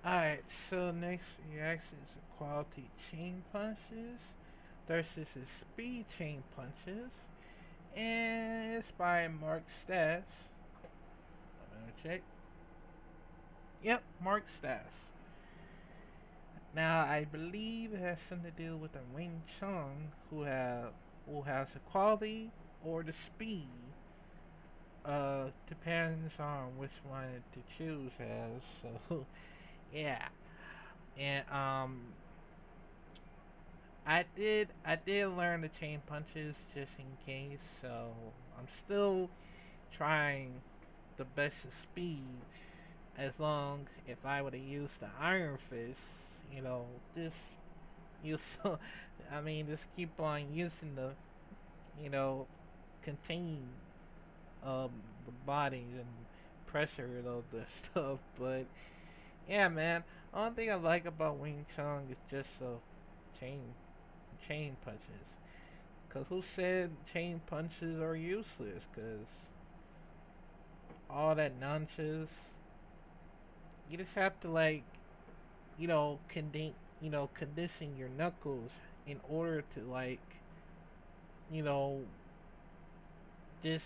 Alright, so next reaction is quality chain punches versus his speed chain punches. And it's by Mark Stas. I'm gonna check. Yep, Mark Stas. Now I believe it has something to do with the Wing Chun who has the quality or the speed. Depends on which one to choose as. So yeah. And I did learn the chain punches just in case, so I'm still trying the best of speed. As long if I would have used the Iron Fist, you know, this you so I mean just keep on using the you know contain um the body and pressure and all this stuff. But yeah, man, only thing I like about Wing Chun is just chain chain punches. Cause who said chain punches are useless? Cause all that nonsense, you just have to like, condition your knuckles in order to like, you know, just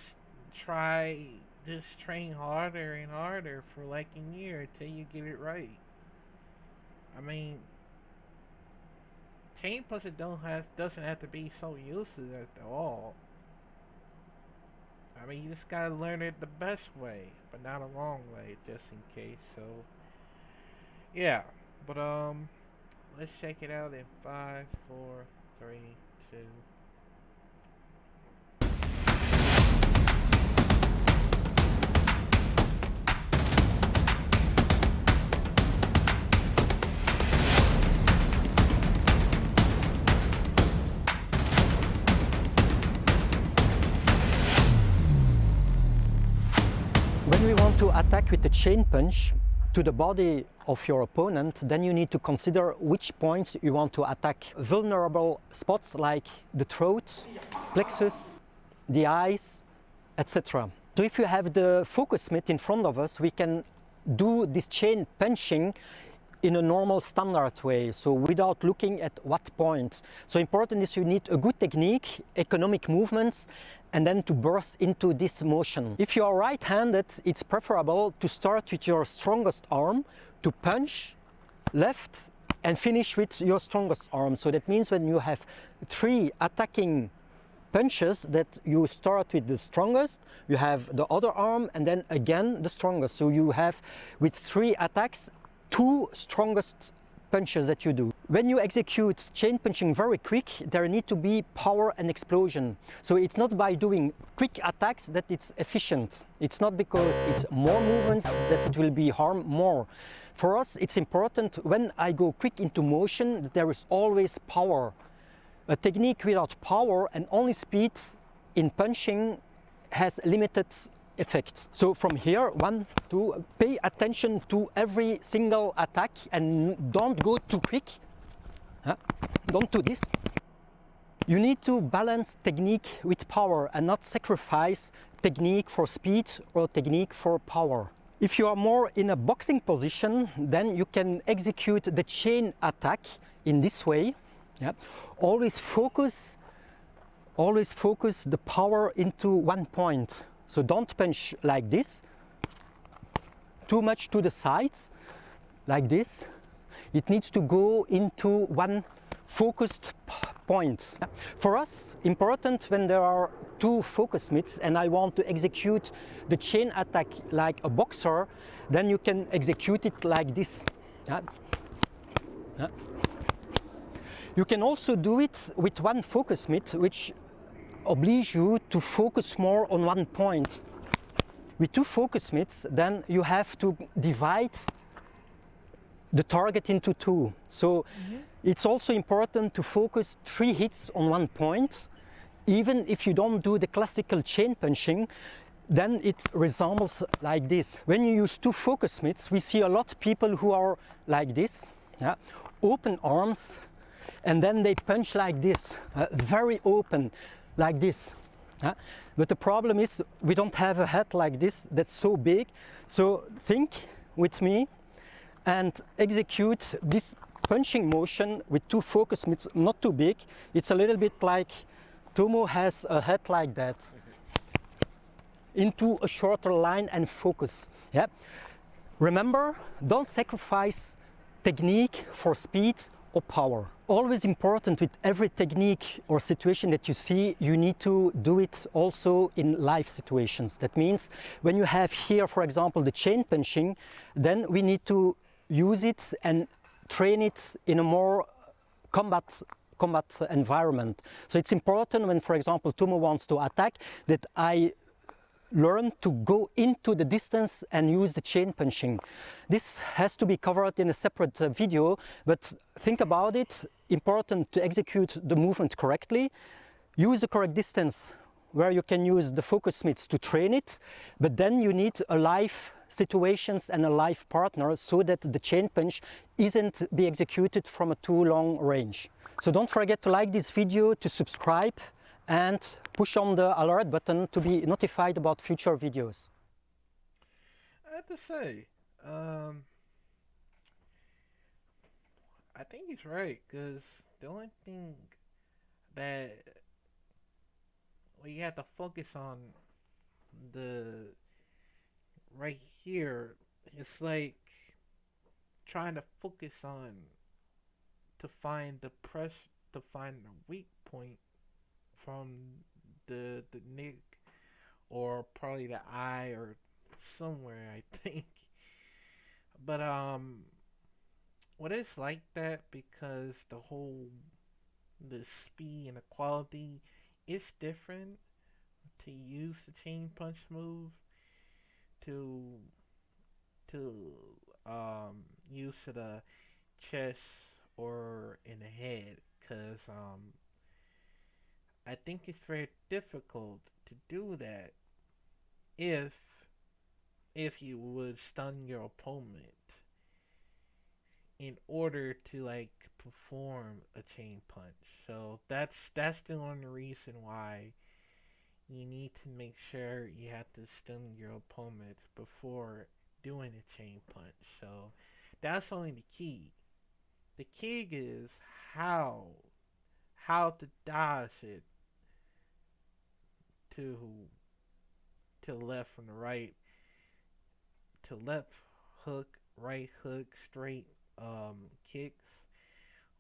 try, just train harder and harder for like a year till you get it right. I mean, chain punches don't have doesn't have to be so useless at all. I mean, you just gotta learn it the best way, but not a wrong way, just in case. So, yeah. But let's check it out in five, four, three, two. When we want to attack with a chain punch to the body of your opponent, then you need to consider which points you want to attack. Vulnerable spots like the throat, plexus, the eyes, etc. So if you have the focus mitt in front of us, we can do this chain punching in a normal standard way, so without looking at what point. So important is you need a good technique, economic movements, and then to burst into this motion. If you are right-handed, it's preferable to start with your strongest arm, to punch left and finish with your strongest arm. So that means when you have three attacking punches, that you start with the strongest, you have the other arm, and then again the strongest. So you have, with three attacks, two strongest punches that you do. When you execute chain punching very quick, there need to be power and explosion. So it's not by doing quick attacks that it's efficient. It's not because it's more movements that it will be harm more. For us, it's important when I go quick into motion that there is always power. A technique without power and only speed in punching has limited effect. So from here, one, two, pay attention to every single attack and don't go too quick. Don't do this. You need to balance technique with power and not sacrifice technique for speed or technique for power. If you are more in a boxing position, then you can execute the chain attack in this way. Always focus the power into one point. So don't punch like this, too much to the sides, like this. It needs to go into one focused point. For us, important when there are two focus mitts and I want to execute the chain attack like a boxer, then you can execute it like this. You can also do it with one focus mitt, which oblige you to focus more on one point. With two focus mitts, then you have to divide the target into two. So it's also important to focus three hits on one point. Even if you don't do the classical chain punching, then it resembles like this. When you use two focus mitts, we see a lot of people who are like this, open arms, and then they punch like this, very open, like this. But the problem is we don't have a head like this that's so big. So think with me and execute this punching motion with two focus mitts, not too big. It's a little bit like Tomo has a head like that, into a shorter line and focus. Yeah. Remember, don't sacrifice technique for speed or power. Always important with every technique or situation that you see, you need to do it also in live situations. That means when you have here, for example, the chain punching, then we need to use it and train it in a more combat environment. So it's important when, for example, Tomo wants to attack, that I learn to go into the distance and use the chain punching. This has to be covered in a separate video, but think about it. Important to execute the movement correctly, use the correct distance where you can use the focus mitts to train it, but then you need a live situations and a live partner so that the chain punch isn't be executed from a too long range. So don't forget to like this video, to subscribe, and push on the alert button to be notified about future videos. I have to say, I think he's right, because the only thing that we have to focus on the right here is like trying to focus on to find to find the weak point from the neck or probably the eye or somewhere, I think. But what it's like that because the speed and the quality is different to use the chain punch move to to use to the chest or in the head, because I think it's very difficult to do that if you would stun your opponent in order to like perform a chain punch. So that's the only reason why you need to make sure you have to stun your opponent before doing a chain punch. So that's only the key. The key is how to dodge it to left from the right, to left hook, right hook, straight kicks.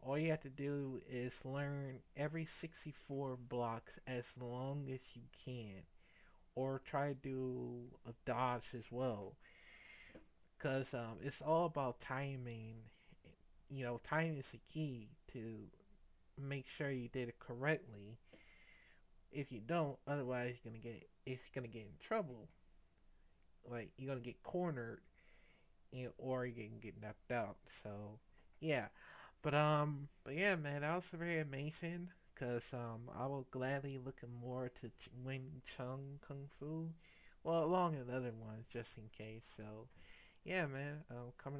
All you have to do is learn every 64 blocks as long as you can, or try to do a dodge as well, because it's all about timing. You know, timing is the key to make sure you did it correctly. If you don't, otherwise it's gonna get in trouble. Like you're gonna get cornered, or you can get knocked out. So yeah, but yeah, man, that was very amazing. Cause I will gladly look more to Wing Chun Kung Fu, well, along with other ones just in case. So yeah, man, coming